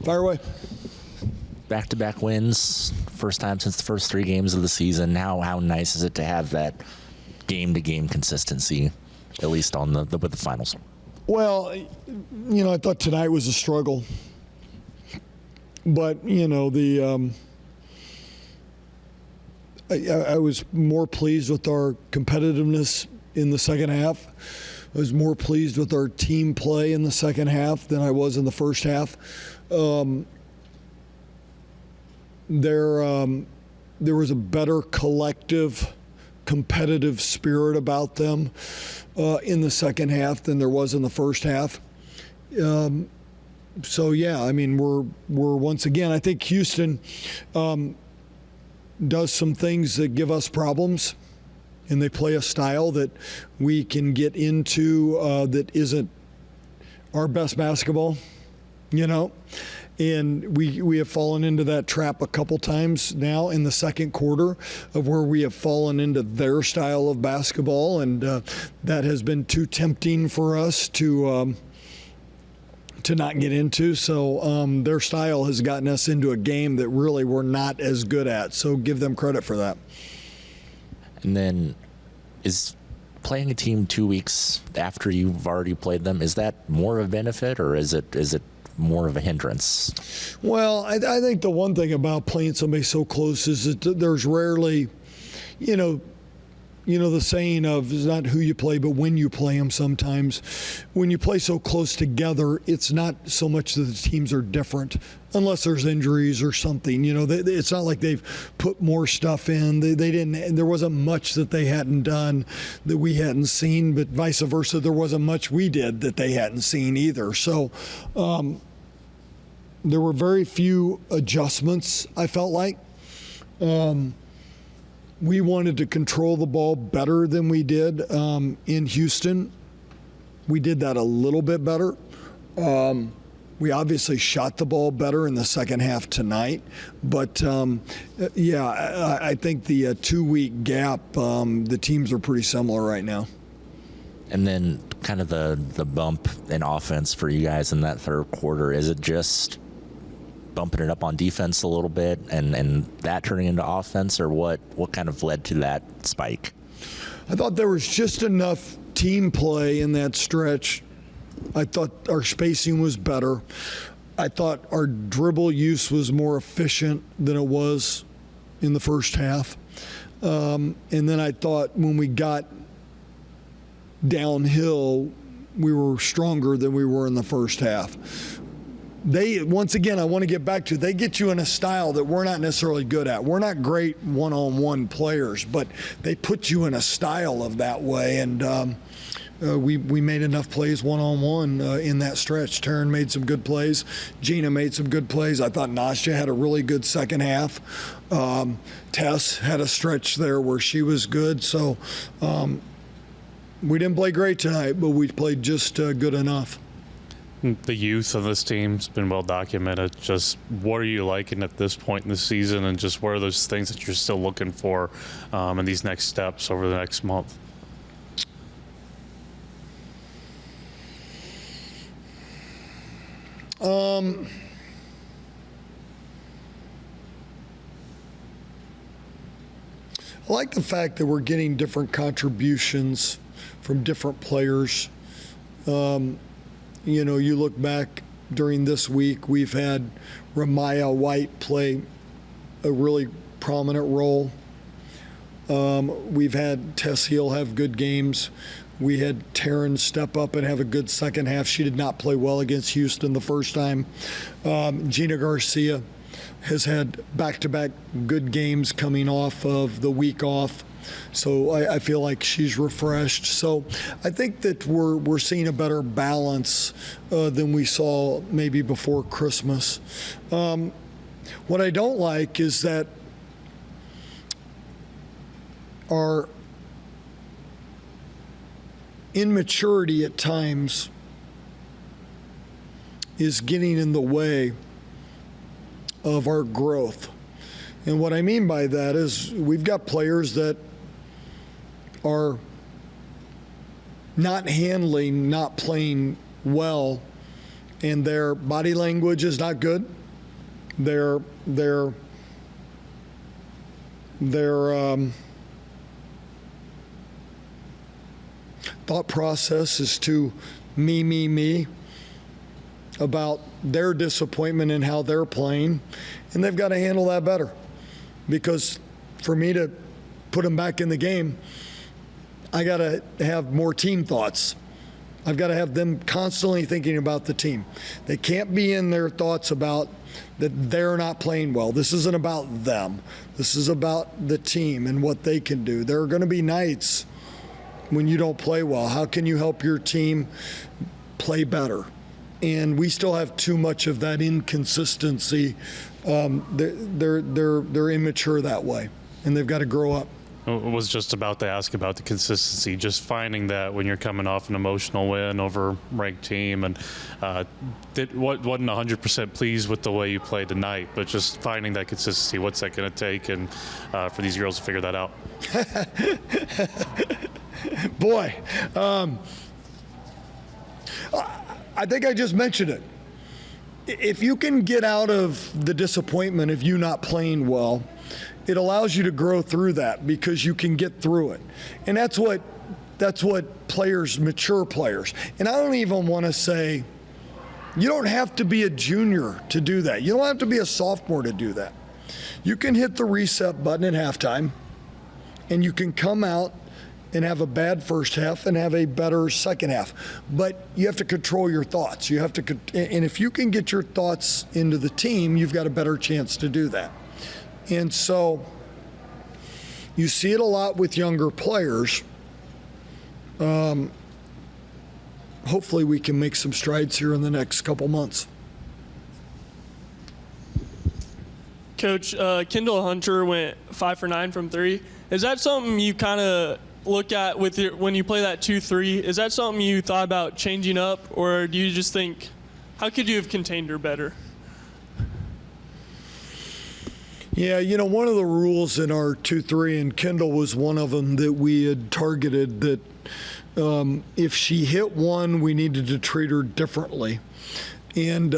Fire away. Back-to-back wins, first time since the first 3 games of the season. How nice is it to have that game-to-game consistency, at least on with the finals? Well, I thought tonight was a struggle, but I was more pleased with our competitiveness in the second half. I was more pleased with our team play in the second half than I was in the first half. There was a better collective, competitive spirit about them in the second half than there was in the first half. So yeah, I mean, we're once again, I think Houston does some things that give us problems, and they play a style that we can get into that isn't our best basketball, And we have fallen into that trap a couple times now in the second quarter of where we have fallen into their style of basketball, and that has been too tempting for us to not get into. So their style has gotten us into a game that really we're not as good at. So give them credit for that. And then is playing a team 2 weeks after you've already played them, is that more of a benefit or is it more of a hindrance? Well, I think the one thing about playing somebody so close is that there's rarely, the saying of it's not who you play, but when you play them sometimes. When you play so close together, it's not so much that the teams are different, unless there's injuries or something. It's not like they've put more stuff in. They didn't. There wasn't much that they hadn't done that we hadn't seen, but vice versa, there wasn't much we did that they hadn't seen either. So there were very few adjustments, I felt like. We wanted to control the ball better than we did in Houston. We did that a little bit better. We obviously shot the ball better in the second half tonight. But, I think the 2-week gap, the teams are pretty similar right now. And then kind of the bump in offense for you guys in that third quarter, is it just bumping it up on defense a little bit and that turning into offense, or what kind of led to that spike? I thought there was just enough team play in that stretch. I thought our spacing was better. I thought our dribble use was more efficient than it was in the first half. And then I thought when we got downhill, we were stronger than we were in the first half. Once again, I want to get back to, they get you in a style that we're not necessarily good at. We're not great one-on-one players, but they put you in a style of that way. And we made enough plays one-on-one in that stretch. Taryn made some good plays. Gina made some good plays. I thought Nastia had a really good second half. Tess had a stretch there where she was good. So we didn't play great tonight, but we played just good enough. The youth of this team's been well documented. Just what are you liking at this point in the season, and just what are those things that you're still looking for in these next steps over the next month? I like the fact that we're getting different contributions from different players. You look back during this week, we've had Ramaya White play a really prominent role. We've had Tess Heel have good games. We had Taryn step up and have a good second half. She did not play well against Houston the first time. Gina Garcia has had back-to-back good games coming off of the week off. So I feel like she's refreshed. So I think that we're seeing a better balance than we saw maybe before Christmas. What I don't like is that our immaturity at times is getting in the way of our growth. And what I mean by that is we've got players that are not playing well and their body language is not good. Their thought process is too me about their disappointment in how they're playing, and they've got to handle that better. Because for me to put them back in the game, I got to have more team thoughts. I've got to have them constantly thinking about the team. They can't be in their thoughts about that they're not playing well. This isn't about them. This is about the team and what they can do. There are going to be nights when you don't play well. How can you help your team play better? And we still have too much of that inconsistency. They're immature that way, and they've got to grow up. I was just about to ask about the consistency, just finding that when you're coming off an emotional win over a ranked team, and wasn't 100% pleased with the way you played tonight, but just finding that consistency, what's that going to take, and for these girls to figure that out? Boy, I think I just mentioned it. If you can get out of the disappointment of you not playing well, it allows you to grow through that because you can get through it. And that's what players, mature players. And I don't even want to say, you don't have to be a junior to do that. You don't have to be a sophomore to do that. You can hit the reset button at halftime, and you can come out and have a bad first half and have a better second half. But you have to control your thoughts. You have to, and if you can get your thoughts into the team, you've got a better chance to do that. And so you see it a lot with younger players. Hopefully we can make some strides here in the next couple months. Coach, Kendall Hunter went 5 for 9 from 3. Is that something you kind of look at with when you play that 2-3? Is that something you thought about changing up, or do you just think, how could you have contained her better? Yeah, one of the rules in our 2-3, and Kendall was one of them that we had targeted, that if she hit one, we needed to treat her differently. And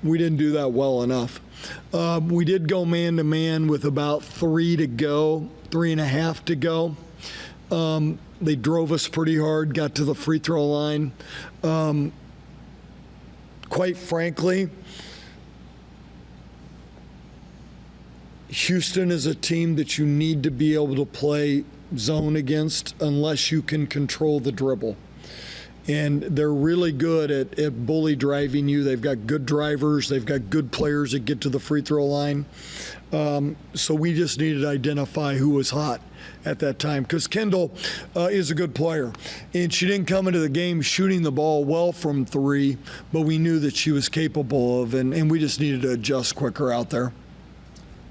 we didn't do that well enough. We did go man-to-man with about 3.5 to go. They drove us pretty hard, got to the free throw line. Quite frankly, Houston is a team that you need to be able to play zone against unless you can control the dribble. And they're really good at bully driving you. They've got good drivers. They've got good players that get to the free throw line. So we just needed to identify who was hot at that time, because Kendall is a good player. And she didn't come into the game shooting the ball well from 3, but we knew that she was capable of, and we just needed to adjust quicker out there.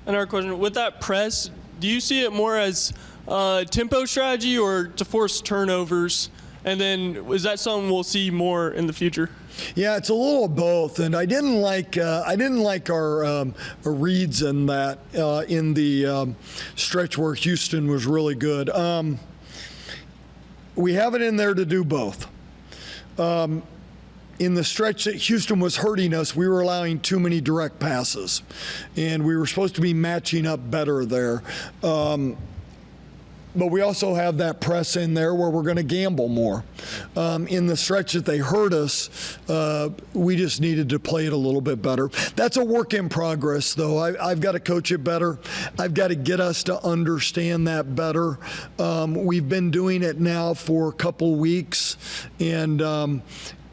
Another question, with that press, do you see it more as a tempo strategy or to force turnovers? And then is that something we'll see more in the future? Yeah, it's a little of both, and I didn't like our reads in that in the stretch where Houston was really good. We have it in there to do both. In the stretch that Houston was hurting us, we were allowing too many direct passes, and we were supposed to be matching up better there. But we also have that press in there where we're going to gamble more. In the stretch that they hurt us, we just needed to play it a little bit better. That's a work in progress, though. I've got to coach it better. I've got to get us to understand that better. We've been doing it now for a couple weeks, and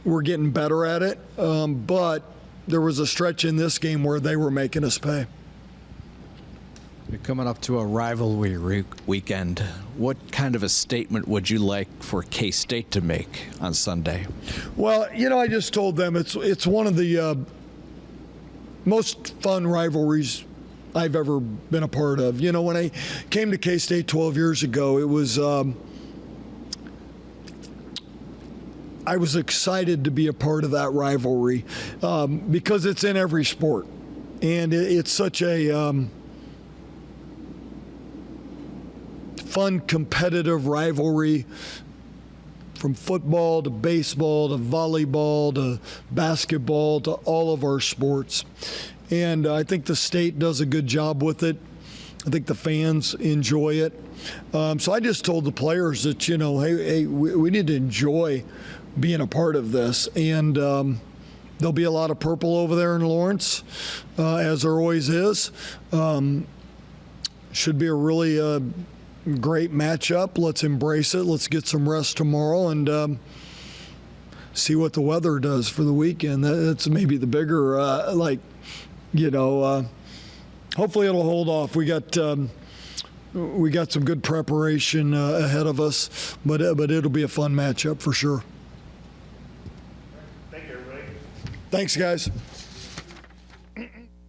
we're getting better at it. But there was a stretch in this game where they were making us pay. You're coming up to a rivalry weekend. What kind of a statement would you like for K-State to make on Sunday? Well, I just told them it's one of the most fun rivalries I've ever been a part of. When I came to K-State 12 years ago, it was I was excited to be a part of that rivalry because it's in every sport, and it's such a fun, competitive rivalry. from football to baseball to volleyball to basketball to all of our sports. And I think the state does a good job with it. I think the fans enjoy it. So I just told the players that, hey, we need to enjoy being a part of this. And there'll be a lot of purple over there in Lawrence, as there always is. Should be a really great matchup. Let's embrace it. Let's get some rest tomorrow and see what the weather does for the weekend. That's maybe the bigger, hopefully it'll hold off. We got some good preparation ahead of us, but it'll be a fun matchup for sure. Thank you, everybody. Thanks, guys.